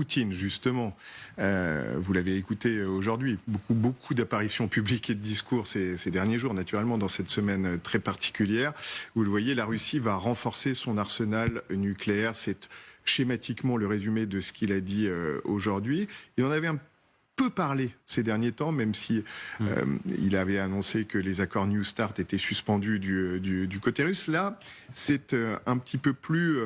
Poutine, justement. Vous l'avez écouté aujourd'hui. Beaucoup d'apparitions publiques et de discours ces derniers jours, naturellement, dans cette semaine très particulière. Vous le voyez, la Russie va renforcer son arsenal nucléaire. C'est schématiquement le résumé de ce qu'il a dit aujourd'hui. Il en avait un peu parlé ces derniers temps, même si il avait annoncé que les accords New Start étaient suspendus du côté russe. Là, c'est un petit peu plus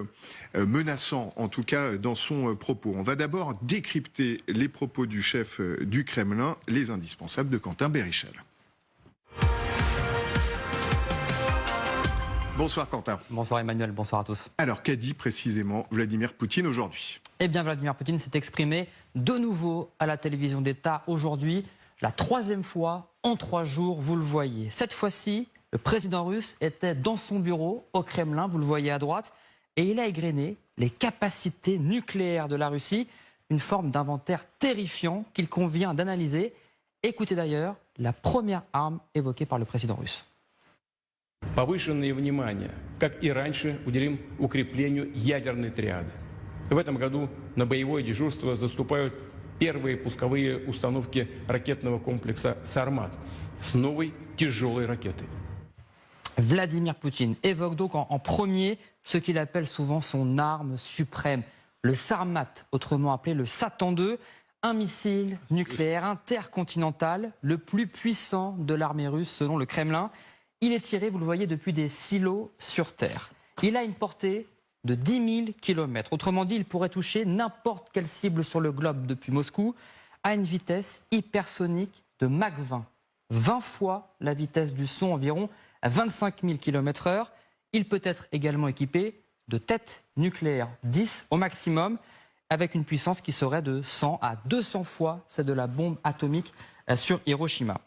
menaçant, en tout cas dans son propos. On va d'abord décrypter les propos du chef du Kremlin, les indispensables de Quentin Bérichel. Bonsoir Quentin. Bonsoir Emmanuel, bonsoir à tous. Alors qu'a dit précisément Vladimir Poutine aujourd'hui ? Eh bien Vladimir Poutine s'est exprimé de nouveau à la télévision d'État aujourd'hui, la troisième fois en 3 jours, vous le voyez. Cette fois-ci, le président russe était dans son bureau au Kremlin, vous le voyez à droite, et il a égrené les capacités nucléaires de la Russie, une forme d'inventaire terrifiant qu'il convient d'analyser. Écoutez d'ailleurs la première arme évoquée par le président russe. Повышенное внимание, как и раньше, уделим укреплению ядерной триады. В этом году на боевое дежурство заступают первые пусковые установки ракетного комплекса «Сармат» с новой тяжелой ракетой. Vladimir Poutine évoque donc en premier ce qu'il appelle souvent son arme suprême, le Sarmat, autrement appelé le Satan II, un missile nucléaire intercontinental, le plus puissant de l'armée russe selon le Kremlin. Il est tiré, vous le voyez, depuis des silos sur Terre. Il a une portée de 10 000 km. Autrement dit, il pourrait toucher n'importe quelle cible sur le globe depuis Moscou à une vitesse hypersonique de Mach 20. 20 fois la vitesse du son, environ 25 000 km/h. Il peut être également équipé de têtes nucléaires, 10 au maximum, avec une puissance qui serait de 100 à 200 fois celle de la bombe atomique sur Hiroshima.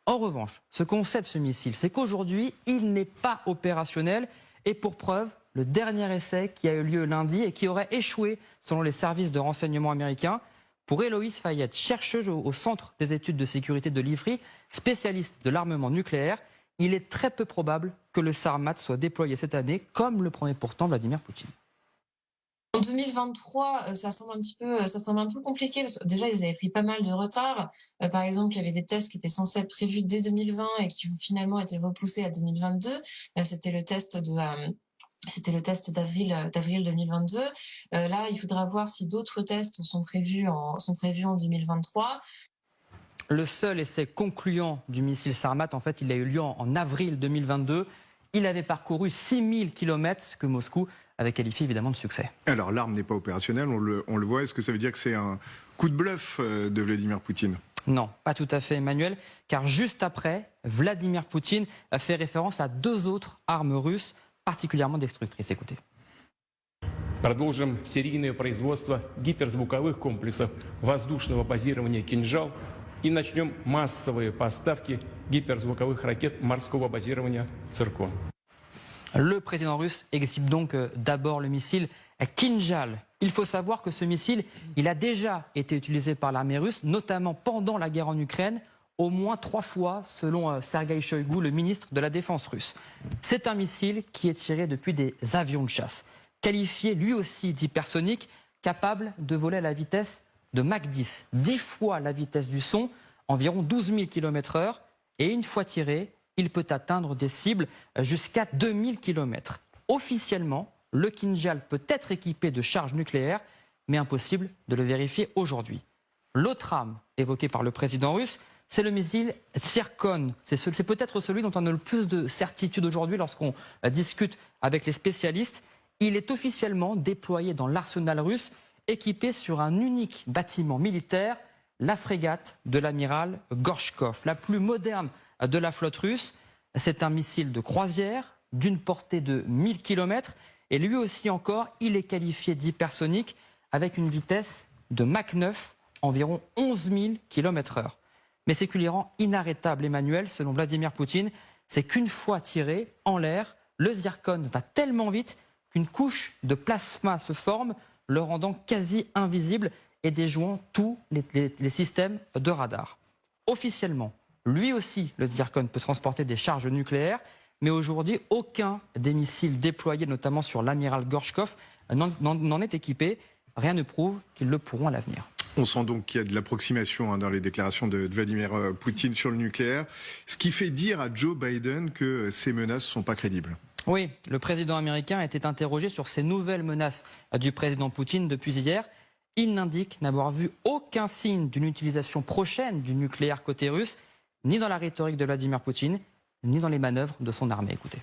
En revanche, ce qu'on sait de ce missile, c'est qu'aujourd'hui, il n'est pas opérationnel. Et pour preuve, le dernier essai qui a eu lieu lundi et qui aurait échoué selon les services de renseignement américains, pour Héloïse Fayette, chercheuse au Centre des études de sécurité de l'IFRI, spécialiste de l'armement nucléaire, il est très peu probable que le Sarmat soit déployé cette année, comme le promet pourtant Vladimir Poutine. En 2023, ça semble un peu compliqué parce que déjà ils avaient pris pas mal de retard. Par exemple, il y avait des tests qui étaient censés être prévus dès 2020 et qui ont finalement été repoussés à 2022. C'était le test d'avril 2022. Là, il faudra voir si d'autres tests sont prévus en 2023. Le seul essai concluant du missile Sarmat, en fait, il a eu lieu en avril 2022. Il avait parcouru 6000 km, ce que Moscou avait qualifié évidemment de succès. Alors l'arme n'est pas opérationnelle, on le voit. Est-ce que ça veut dire que c'est un coup de bluff de Vladimir Poutine ? Non, pas tout à fait Emmanuel, car juste après, Vladimir Poutine a fait référence à 2 autres armes russes particulièrement destructrices. Écoutez. Продолжим серийное производство гиперзвуковых комплексов воздушного базирования «Кинжал» и начнем массовые поставки гиперзвуковых ракет морского базирования «Циркон». Le président russe exhibe donc d'abord le missile Kinjal. Il faut savoir que ce missile, il a déjà été utilisé par l'armée russe, notamment pendant la guerre en Ukraine, au moins 3 fois, selon Sergueï Shoïgu, le ministre de la Défense russe. C'est un missile qui est tiré depuis des avions de chasse, qualifié lui aussi d'hypersonique, capable de voler à la vitesse de Mach 10, 10 fois la vitesse du son, environ 12 000 km/h, et une fois tiré, il peut atteindre des cibles jusqu'à 2000 km. Officiellement, le Kinjal peut être équipé de charges nucléaires, mais impossible de le vérifier aujourd'hui. L'autre arme évoquée par le président russe, c'est le missile Tsirkon. C'est peut-être celui dont on a le plus de certitude aujourd'hui lorsqu'on discute avec les spécialistes. Il est officiellement déployé dans l'arsenal russe, équipé sur un unique bâtiment militaire, la frégate de l'amiral Gorchkov, la plus moderne de la flotte russe. C'est un missile de croisière d'une portée de 1000 km et lui aussi encore, il est qualifié d'hypersonique avec une vitesse de Mach 9, environ 11 000 km/h. Mais ce qui lui rend inarrêtable, Emmanuel, selon Vladimir Poutine, c'est qu'une fois tiré en l'air, le Zircon va tellement vite qu'une couche de plasma se forme, le rendant quasi invisible et déjouant tous les systèmes de radar. Officiellement, lui aussi, le Zircon peut transporter des charges nucléaires, mais aujourd'hui, aucun des missiles déployés, notamment sur l'amiral Gorchkov, n'en est équipé. rien ne prouve qu'ils le pourront à l'avenir. On sent donc qu'il y a de l'approximation dans les déclarations de Vladimir Poutine sur le nucléaire, ce qui fait dire à Joe Biden que ces menaces ne sont pas crédibles. Oui, le président américain était interrogé sur ces nouvelles menaces du président Poutine depuis hier. Il n'indique n'avoir vu aucun signe d'une utilisation prochaine du nucléaire côté russe, ni dans la rhétorique de Vladimir Poutine, ni dans les manœuvres de son armée. Écoutez.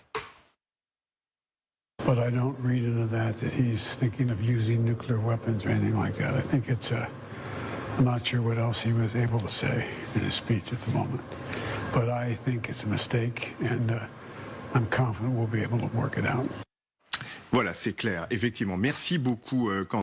But I don't read into that he's thinking of using nuclear weapons or anything like that. I think it's I'm not sure what else he was able to say in his speech at the moment. But I think it's a mistake, and I'm confident we'll be able to work it out. Voilà, c'est clair. Effectivement. Merci beaucoup, Quentin.